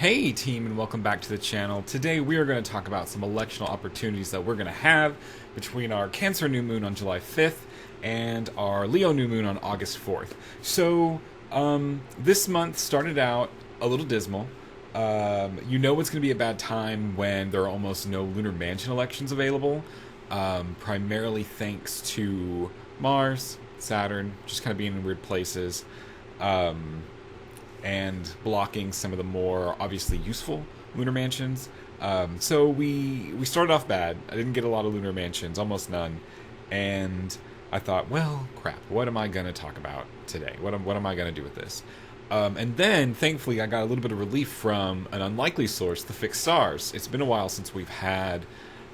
Hey team, and welcome back to the channel. Today we are going to talk about some electional opportunities that we're going to have between our Cancer new moon on July 5th and our Leo new moon on August 4th. So this month started out a little dismal. You know it's going to be a bad time when there are almost no Lunar Mansion elections available, primarily thanks to Mars, Saturn, just kind of being in weird places. And blocking some of the more obviously useful lunar mansions. So we started off bad. I didn't get a lot of lunar mansions, almost none. And I thought, well, crap, what am I going to talk about today? What am I going to do with this? And then, thankfully, I got a little bit of relief from an unlikely source, the fixed stars. It's been a while since we've had...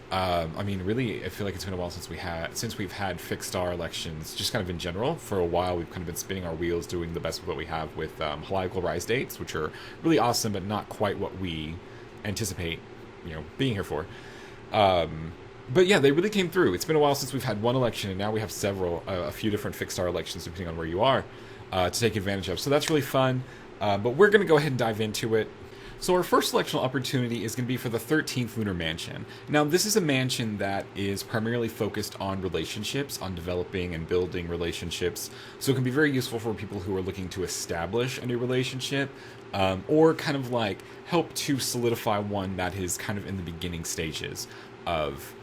really, I feel like it's been a while since we've had fixed star elections, just kind of in general. For a while, we've kind of been spinning our wheels, doing the best with what we have with holiacal rise dates, which are really awesome, but not quite what we anticipate, being here for. But yeah, they really came through. It's been a while since we've had one election, and now we have a few different fixed star elections, depending on where you are, to take advantage of. So that's really fun. But we're going to go ahead and dive into it. So our first electional opportunity is going to be for the 13th Lunar Mansion. Now, this is a mansion that is primarily focused on relationships, on developing and building relationships. So it can be very useful for people who are looking to establish a new relationship, or kind of like help to solidify one that is kind of in the beginning stages of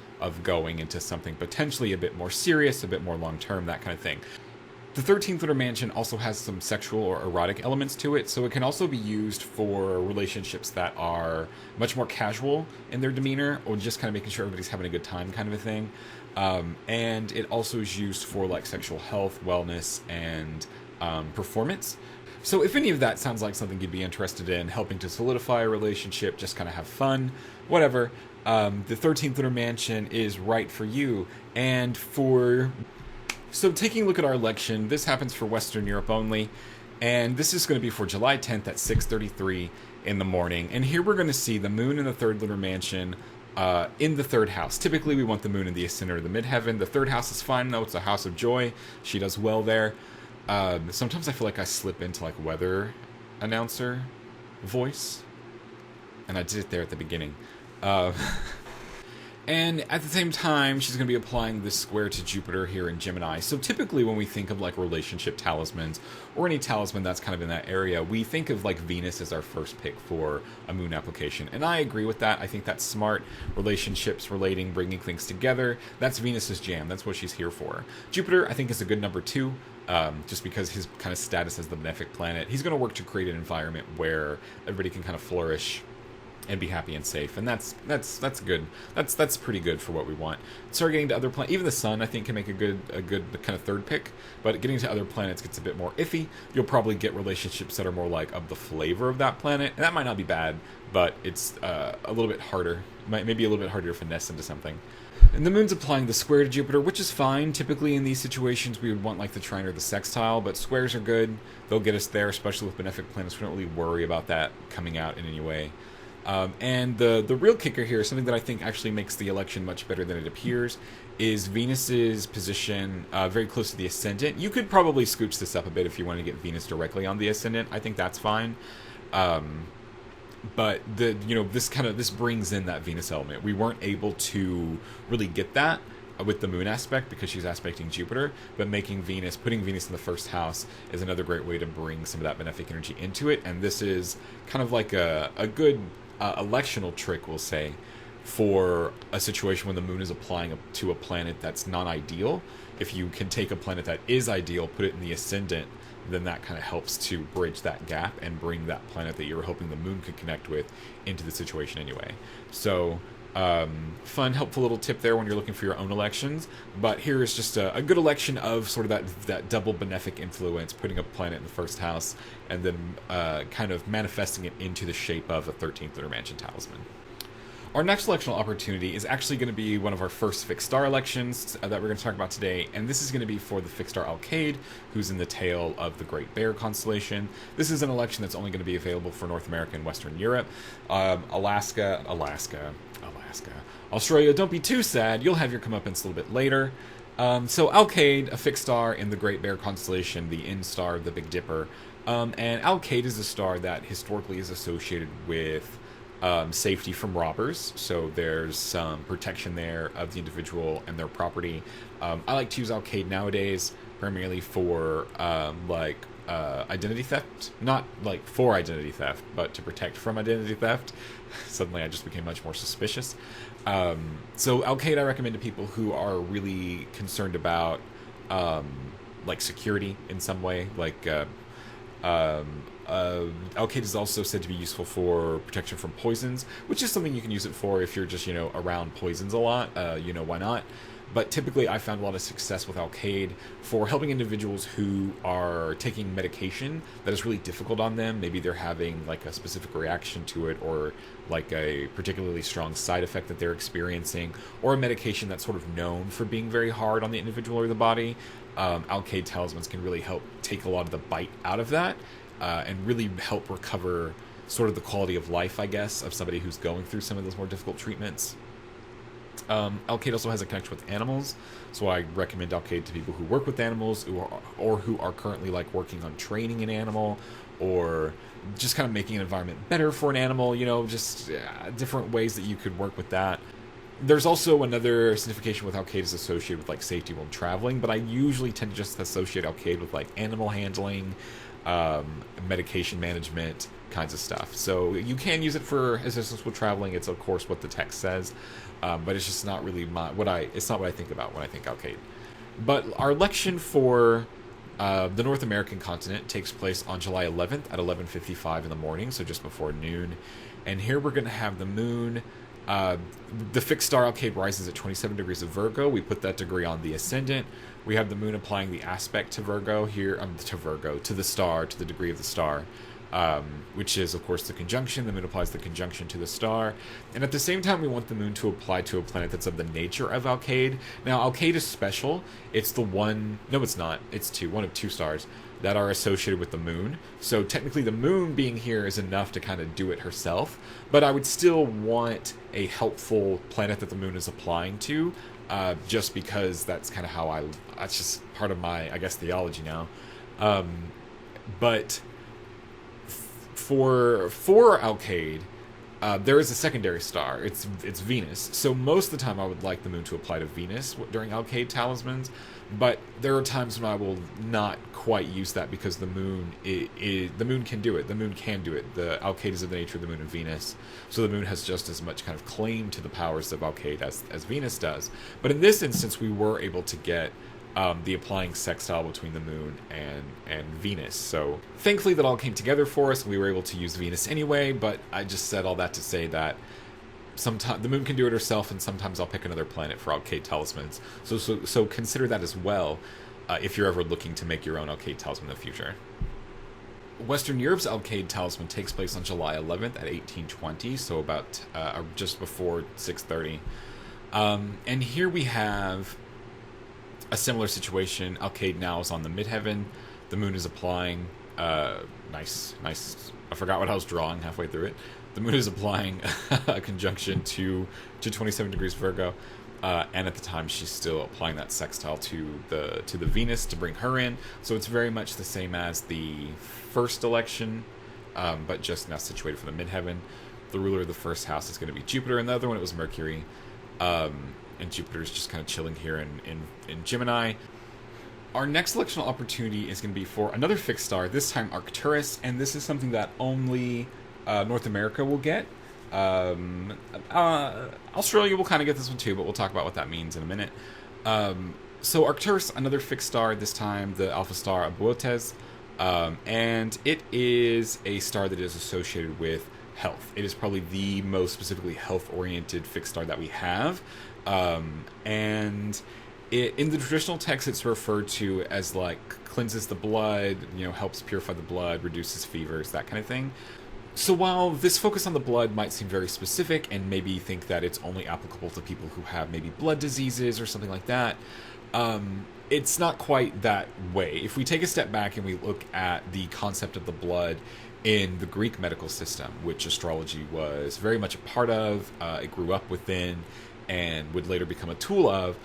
going into something potentially a bit more serious, a bit more long-term, that kind of thing. The 13th Lunar Mansion also has some sexual or erotic elements to it, so it can also be used for relationships that are much more casual in their demeanor, or just kind of making sure everybody's having a good time kind of a thing. And it also is used for like sexual health, wellness, and performance. So if any of that sounds like something you'd be interested in, helping to solidify a relationship, just kind of have fun, whatever, the 13th Lunar Mansion is right for you. And So taking a look at our election, this happens for Western Europe only, and this is going to be for July 10th at 6:33 in the morning. And here we're going to see the moon in the third lunar mansion in the third house. Typically we want the moon in the ascendant or the midheaven. The third house is fine though, it's a house of joy. She does well there. Sometimes I feel like I slip into like weather announcer voice, and I did it there at the beginning. And at the same time, she's going to be applying this square to Jupiter here in Gemini. So typically when we think of like relationship talismans, or any talisman that's kind of in that area, we think of like Venus as our first pick for a moon application. And I agree with that. I think that's smart. Relationships, relating, bringing things together. That's Venus's jam. That's what she's here for. Jupiter, I think, is a good number 2. Just because his kind of status as the benefic planet. He's going to work to create an environment where everybody can kind of flourish and be happy and safe, and that's good. That's pretty good for what we want. Start getting to other planets. Even the sun, I think, can make a good kind of third pick. But getting to other planets gets a bit more iffy. You'll probably get relationships that are more like of the flavor of that planet, and that might not be bad, but it's a little bit harder. Maybe a little bit harder to finesse into something. And the moon's applying the square to Jupiter, which is fine. Typically in these situations, we would want like the trine or the sextile, but squares are good. They'll get us there, especially with benefic planets. We don't really worry about that coming out in any way. And the real kicker here, something that I think actually makes the election much better than it appears, is Venus's position very close to the ascendant. You could probably scooch this up a bit if you want to get Venus directly on the ascendant. I think that's fine. But this brings in that Venus element. We weren't able to really get that with the moon aspect because she's aspecting Jupiter, but putting Venus in the first house is another great way to bring some of that benefic energy into it. And this is kind of like a good electional trick, we'll say, for a situation when the moon is applying to a planet that's not ideal. If you can take a planet that is ideal, put it in the ascendant, then that kind of helps to bridge that gap and bring that planet that you were hoping the moon could connect with into the situation anyway. So fun, helpful little tip there when you're looking for your own elections. But here is just a good election of sort of that double benefic influence, putting a planet in the first house and then kind of manifesting it into the shape of a 13th Lunar Mansion talisman. Our next electional opportunity is actually going to be one of our first fixed star elections that we're going to talk about today, and this is going to be for the fixed star Alkaid, who's in the tail of the Great Bear constellation. This is an election that's only going to be available for North America and Western Europe. Alaska. Australia, don't be too sad. You'll have your comeuppance a little bit later. So Alkaid, a fixed star in the Great Bear constellation, the in star of the Big Dipper, And Alkaid is a star that historically is associated with safety from robbers. So there's some protection there of the individual and their property. I like to use Alkaid nowadays primarily for identity theft. Not like for identity theft, but to protect from identity theft. Suddenly I just became much more suspicious. So Alkaid I recommend to people who are really concerned about security in some way. Alkaid is also said to be useful for protection from poisons, which is something you can use it for if you're just, around poisons a lot. Why not? But typically I found a lot of success with Alkaid for helping individuals who are taking medication that is really difficult on them. Maybe they're having like a specific reaction to it, or like a particularly strong side effect that they're experiencing, or a medication that's sort of known for being very hard on the individual or the body. Alkaid talismans can really help take a lot of the bite out of that, and really help recover sort of the quality of life, I guess, of somebody who's going through some of those more difficult treatments. Alkaid also has a connection with animals, so I recommend Alkaid to people who work with animals, or who are currently working on training an animal, or just kind of making an environment better for an animal. Just different ways that you could work with that. There's also another signification with Alkaid is associated with associated when traveling, but I usually tend to just associate Alkaid with animal handling, medication management kinds of stuff. So you can use it for assistance with traveling. It's of course what the text says, but it's just not really it's not what I think about when I think Alkaid. But our election for the North American continent takes place on July 11th at 11:55 in the morning, so just before noon. And here we're going to have the moon. The fixed star Alkaid rises at 27 degrees of Virgo. We put that degree on the ascendant. We have the moon applying the aspect to Virgo here, to the star, to the degree of the star, which is, of course, the conjunction. The moon applies the conjunction to the star. And at the same time, we want the moon to apply to a planet that's of the nature of Alkaid. Now, Alkaid is special. It's one of two stars that are associated with the moon. So technically the moon being here is enough to kind of do it herself, but I would still want a helpful planet that the moon is applying to, just because that's kind of that's just part of my, I guess, theology now. But for Alkaid, there is a secondary star. It's Venus. So most of the time I would like the moon to apply to Venus during Alkaid talismans, but there are times when I will not quite use that because the moon the moon can do it. The moon can do it. The Alkaid is of the nature of the moon and Venus, so the moon has just as much kind of claim to the powers of Alkaid as Venus does. But in this instance, we were able to get the applying sextile between the moon and Venus. So thankfully that all came together for us. We were able to use Venus anyway, but I just said all that to say that sometimes the moon can do it herself, and sometimes I'll pick another planet for Alkaid talismans. So consider that as well, if you're ever looking to make your own Alkaid talisman in the future. Western Europe's Alkaid talisman takes place on July 11th at 1820, so about just before 6:30. And here we have a similar situation. Alkaid now is on the midheaven. The moon is applying nice. I forgot what I was drawing halfway through it. The moon is applying a conjunction to 27 degrees Virgo, and at the time she's still applying that sextile to the Venus to bring her in. So it's very much the same as the first election, but just now situated for the midheaven. The ruler of the first house is going to be Jupiter, and the other one it was Mercury. And Jupiter is just kind of chilling here in Gemini. Our next electional opportunity is going to be for another fixed star, this time Arcturus, and this is something that only North America will get. Australia will kind of get this one too, but we'll talk about what that means in a minute. So Arcturus, another fixed star, this time the alpha star Abotes, and it is a star that is associated with health. It is probably the most specifically health-oriented fixed star that we have. And in the traditional text, it's referred to as cleanses the blood, helps purify the blood, reduces fevers, that kind of thing. So while this focus on the blood might seem very specific and maybe you think that it's only applicable to people who have maybe blood diseases or something like that, it's not quite that way. If we take a step back and we look at the concept of the blood in the Greek medical system, which astrology was very much a part of, it grew up within, and would later become a tool of,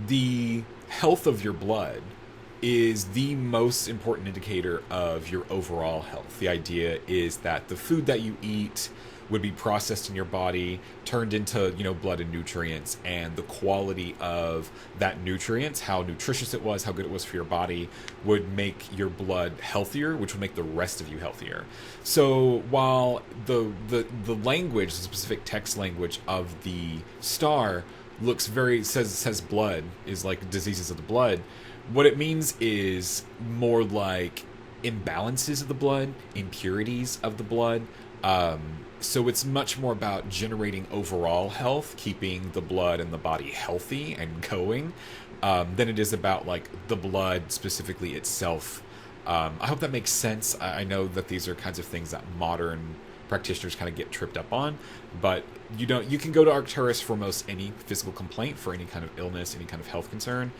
the health of your blood is the most important indicator of your overall health. The idea is that the food that you eat would be processed in your body, turned into, blood and nutrients, and the quality of that nutrients, how nutritious it was, how good it was for your body, would make your blood healthier, which would make the rest of you healthier. So while the language, the specific text language of the star looks says blood is like diseases of the blood, what it means is more like imbalances of the blood, impurities of the blood. So it's much more about generating overall health, keeping the blood and the body healthy and going, than it is about like the blood specifically itself. I hope that makes sense. I know that these are kinds of things that modern practitioners kind of get tripped up on, but you can go to Arcturus for most any physical complaint, for any kind of illness, any kind of health concern.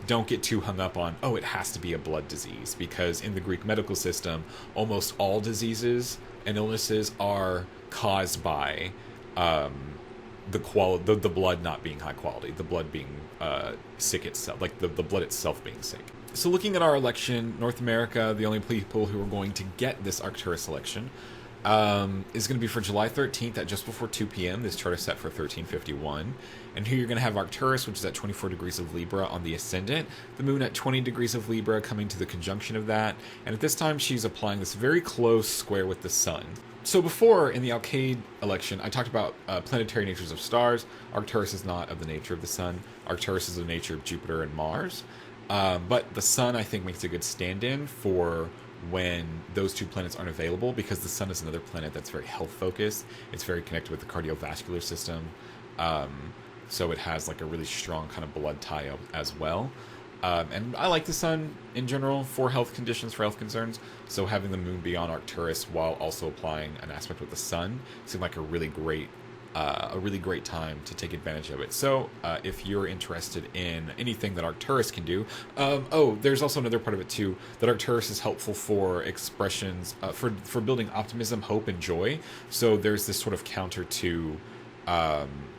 Don't get too hung up on, it has to be a blood disease, because in the Greek medical system, almost all diseases and illnesses are caused by the blood not being high quality, the blood being sick itself, like the blood itself being sick. So looking at our election, North America, the only people who are going to get this Arcturus election is going to be for July 13th at just before 2 p.m. This chart is set for 1351. And here you're going to have Arcturus, which is at 24 degrees of Libra on the ascendant, the moon at 20 degrees of Libra coming to the conjunction of that. And at this time, she's applying this very close square with the sun. So before, in the Alkaid election, I talked about planetary natures of stars. Arcturus is not of the nature of the sun. Arcturus is of the nature of Jupiter and Mars. But the sun, I think, makes a good stand-in for when those two planets aren't available, because the sun is another planet that's very health-focused. It's very connected with the cardiovascular system. So it has like a really strong kind of blood tie as well. And I like the sun in general for health conditions, for health concerns. So having the moon be on Arcturus while also applying an aspect with the sun seemed like a really great time to take advantage of it. So if you're interested in anything that Arcturus can do, there's also another part of it too, that Arcturus is helpful for expressions, for building optimism, hope, and joy. So there's this sort of counter to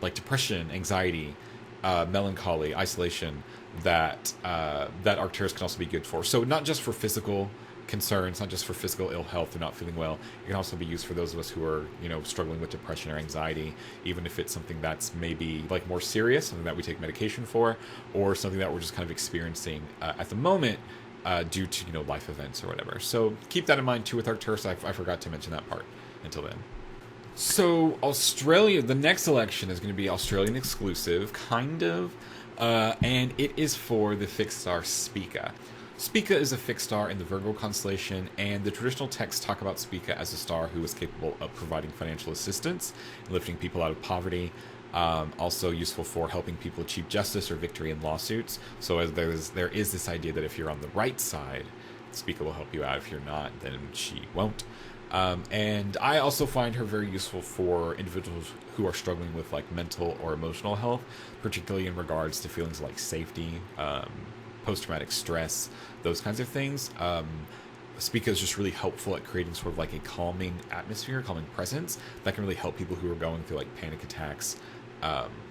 like depression, anxiety, melancholy, isolation, that Arcturus can also be good for. So not just for physical concerns, not just for physical ill health or not feeling well. It can also be used for those of us who are, struggling with depression or anxiety, even if it's something that's maybe like more serious, something that we take medication for, or something that we're just kind of experiencing at the moment due to, life events or whatever. So keep that in mind too with Arcturus. I forgot to mention that part until then. So Australia, the next election is going to be Australian exclusive, kind of, and it is for the fixed star Spica. Spica is a fixed star in the Virgo constellation, and the traditional texts talk about Spica as a star who is capable of providing financial assistance, lifting people out of poverty, also useful for helping people achieve justice or victory in lawsuits. So as there is this idea that if you're on the right side, Spica will help you out. If you're not, then she won't. And I also find her very useful for individuals who are struggling with like mental or emotional health, particularly in regards to feelings like safety, post-traumatic stress, those kinds of things. Spica is just really helpful at creating sort of like a calming atmosphere, calming presence that can really help people who are going through like panic attacks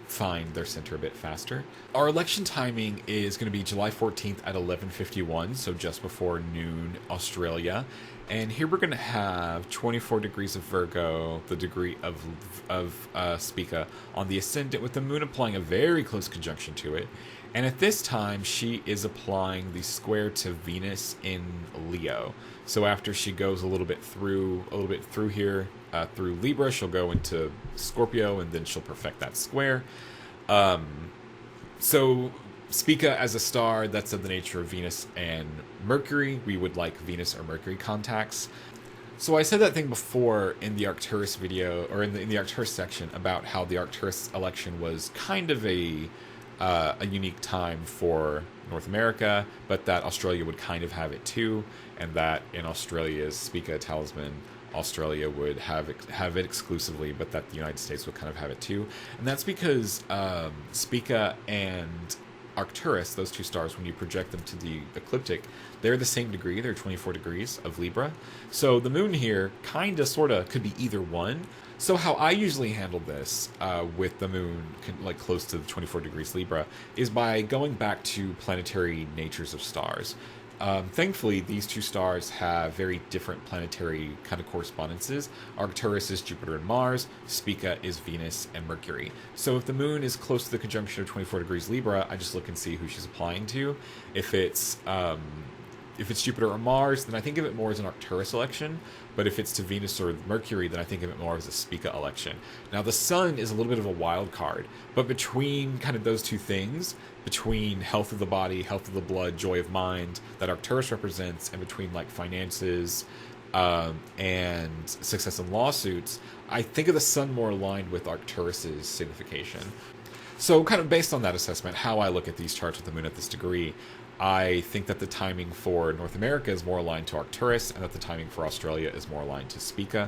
find their center a bit faster. Our election timing is going to be July 14th at 11:51, so just before noon Australia. And here we're going to have 24 degrees of Virgo, the degree of Spica, on the ascendant, with the moon applying a very close conjunction to it. And at this time, she is applying the square to Venus in Leo. So after she goes a little bit through here, through Libra, she'll go into Scorpio, and then she'll perfect that square. So Spica as a star, that's of the nature of Venus and Mercury. We would like Venus or Mercury contacts. So I said that thing before in the Arcturus video, or in the Arcturus section, about how the Arcturus election was kind of a unique time for North America, but that Australia would kind of have it too, and that in Australia's Spica talisman, Australia would have it exclusively, but that the United States would kind of have it too. And that's because Spica and Arcturus, those two stars, when you project them to the ecliptic, they're the same degree. They're 24 degrees of Libra. So the moon here kind of, sort of, could be either one. So how I usually handle this with the moon, like close to the 24 degrees Libra, is by going back to planetary natures of stars. Thankfully, these two stars have very different planetary kind of correspondences. Arcturus is Jupiter and Mars, Spica is Venus and Mercury. So if the moon is close to the conjunction of 24 degrees Libra, I just look and see who she's applying to. If it's Jupiter or Mars, then I think of it more as an Arcturus election. But if it's to Venus or Mercury, then I think of it more as a Spica election. Now, the sun is a little bit of a wild card. But between kind of those two things, between health of the body, health of the blood, joy of mind, that Arcturus represents, and between like finances and success in lawsuits, I think of the sun more aligned with Arcturus's signification. So kind of based on that assessment, how I look at these charts with the moon at this degree, I think that the timing for North America is more aligned to Arcturus, and that the timing for Australia is more aligned to Spica.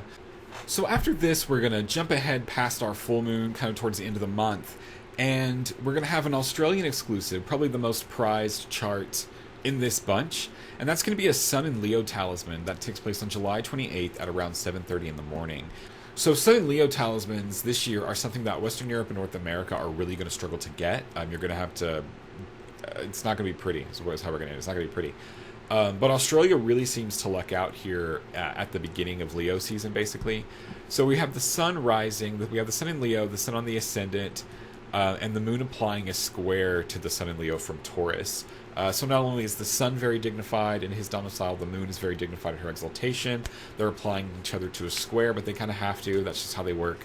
So after this, we're going to jump ahead past our full moon, kind of towards the end of the month, and we're going to have an Australian exclusive, probably the most prized chart in this bunch, and that's going to be a Sun in Leo talisman that takes place on July 28th at around 7:30 in the morning. So Sun in Leo talismans this year are something that Western Europe and North America are really going to struggle to get. You're going to have to... it's not going to be pretty, is how we're going to end. It's not going to be pretty. But Australia really seems to luck out here at the beginning of Leo season, basically. So we have the sun rising, we have the sun in Leo, the sun on the ascendant, and the moon applying a square to the sun in Leo from Taurus. So not only is the sun very dignified in his domicile, the moon is very dignified in her exaltation. They're applying each other to a square, but they kind of have to. That's just how they work.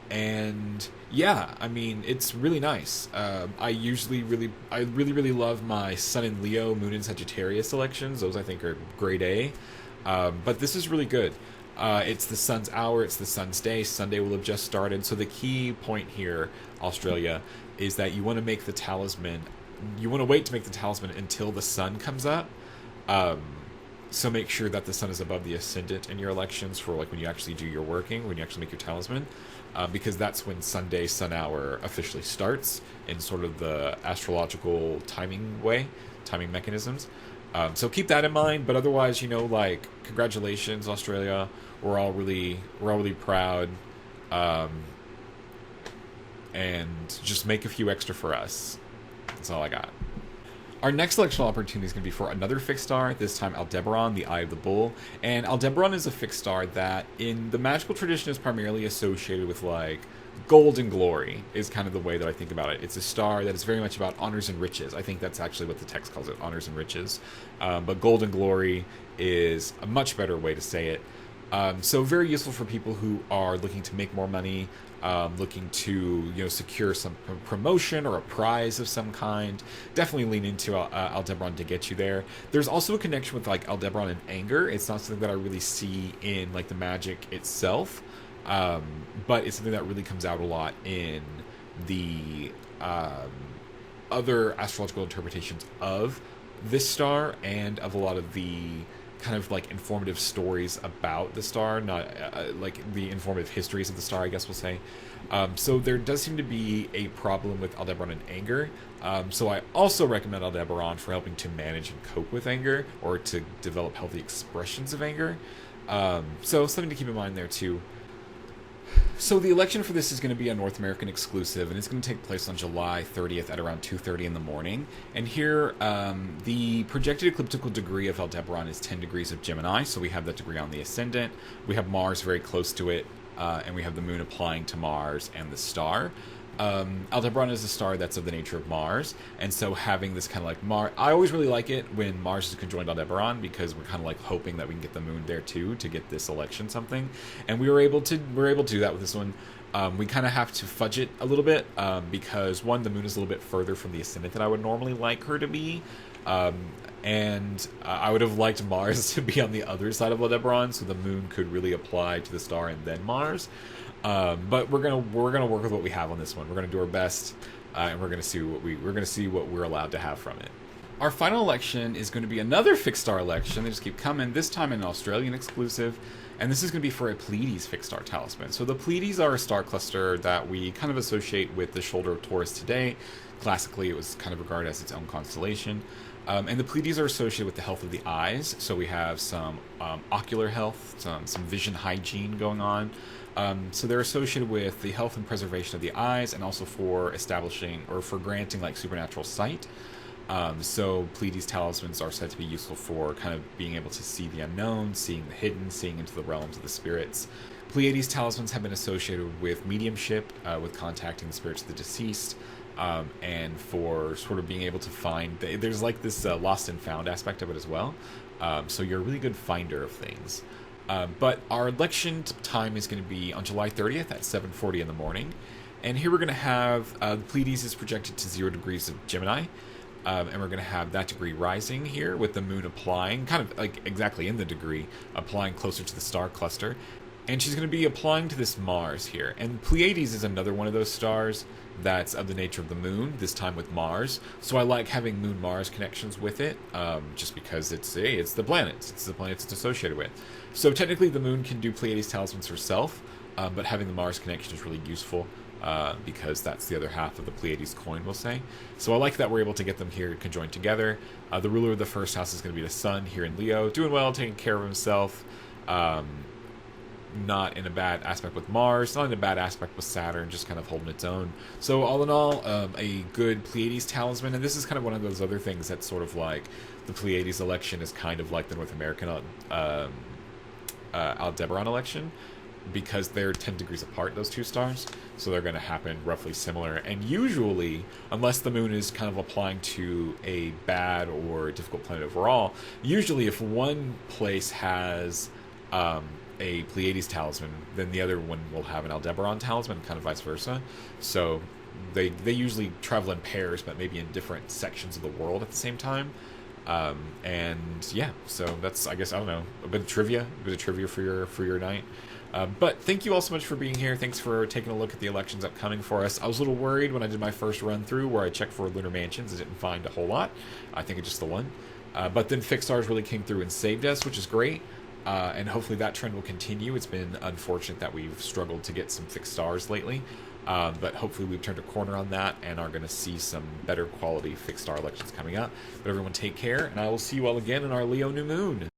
And yeah, I mean, it's really nice. I really love my Sun in Leo, Moon in Sagittarius elections. Those I think are grade A. But this is really good. It's the sun's hour, it's the sun's day. Sunday will have just started. So the key point here, Australia, is that you want to make the talisman. You want to wait to make the talisman until the sun comes up. So make sure that the sun is above the ascendant in your elections for like when you actually do your working, when you actually make your talisman, because that's when Sunday sun hour officially starts in sort of the astrological timing mechanisms. So keep that in mind. But otherwise, like, congratulations, Australia. We're all really proud. And just make a few extra for us. That's all I got. Our next electional opportunity is going to be for another fixed star, this time Aldebaran, the Eye of the Bull. And Aldebaran is a fixed star that, in the magical tradition, is primarily associated with, like, gold and glory, is kind of the way that I think about it. It's a star that is very much about honors and riches. I think that's actually what the text calls it, honors and riches. But gold and glory is a much better way to say it. So very useful for people who are looking to make more money, looking to secure some promotion or a prize of some kind. Definitely lean into Aldebaran to get you there. There's also a connection with like Aldebaran and anger. It's not something that I really see in like the magic itself, but it's something that really comes out a lot in the other astrological interpretations of this star and of a lot of the kind of like informative stories about the star, not like the informative histories of the star, I guess we'll say. So there does seem to be a problem with Aldebaran and anger. So I also recommend Aldebaran for helping to manage and cope with anger, or to develop healthy expressions of anger. So something to keep in mind there too. So the election for this is going to be a North American exclusive, and it's going to take place on July 30th at around 2:30 in the morning. And here, the projected ecliptical degree of Aldebaran is 10 degrees of Gemini, so we have that degree on the ascendant. We have Mars very close to it, and we have the moon applying to Mars and the star. Aldebaran is a star that's of the nature of Mars, and so having this kind of like I always really like it when Mars is conjoined Aldebaran, because we're kind of like hoping that we can get the moon there too to get this election something, and we're able to do that with this one. We kind of have to fudge it a little bit, because one, the moon is a little bit further from the ascendant than I would normally like her to be, and I would have liked Mars to be on the other side of Aldebaran, so the moon could really apply to the star and then Mars. But we're gonna work with what we have on this one. We're gonna do our best, and we're gonna see what we're allowed to have from it. Our final election is going to be another fixed star election. They just keep coming. This time an Australian exclusive, and this is going to be for a Pleiades fixed star talisman. So the Pleiades are a star cluster that we kind of associate with the shoulder of Taurus today. Classically, it was kind of regarded as its own constellation. And the Pleiades are associated with the health of the eyes. So we have some ocular health, some vision hygiene going on. So they're associated with the health and preservation of the eyes, and also for establishing or for granting like supernatural sight. So Pleiades talismans are said to be useful for kind of being able to see the unknown, seeing the hidden, seeing into the realms of the spirits. Pleiades talismans have been associated with mediumship, with contacting the spirits of the deceased, and for sort of being able to find... There's like this lost and found aspect of it as well. So you're a really good finder of things. But our election time is going to be on July 30th at 7:40 in the morning. And here we're going to have... the Pleiades is projected to 0 degrees of Gemini. And we're going to have that degree rising here with the moon applying, kind of like exactly in the degree, applying closer to the star cluster. And she's going to be applying to this Mars here. And Pleiades is another one of those stars that's of the nature of the moon, this time with Mars. So I like having Moon-Mars connections with it, just because it's the planets. It's the planets it's associated with. So technically the moon can do Pleiades talismans herself, but having the Mars connection is really useful. Because that's the other half of the Pleiades coin, we'll say. So I like that we're able to get them here conjoined together. The ruler of the first house is going to be the Sun here in Leo, doing well, taking care of himself. Not in a bad aspect with Mars, not in a bad aspect with Saturn, just kind of holding its own. So all in all, a good Pleiades talisman, and this is kind of one of those other things that's sort of like the Pleiades election is kind of like the North American Aldebaran election, because they're 10 degrees apart, those two stars, so they're going to happen roughly similar. And usually, unless the moon is kind of applying to a bad or difficult planet overall, usually if one place has a Pleiades talisman, then the other one will have an Aldebaran talisman, kind of vice versa. So they usually travel in pairs, but maybe in different sections of the world at the same time. And yeah, so that's, I guess, I don't know, a bit of trivia for your night. But thank you all so much for being here. Thanks for taking a look at the elections upcoming for us. I was a little worried when I did my first run through where I checked for lunar mansions. I didn't find a whole lot. I think it's just the one. But then fixed stars really came through and saved us, which is great. And hopefully that trend will continue. It's been unfortunate that we've struggled to get some fixed stars lately. But hopefully we've turned a corner on that and are going to see some better quality fixed star elections coming up. But everyone take care, and I will see you all again in our Leo new moon.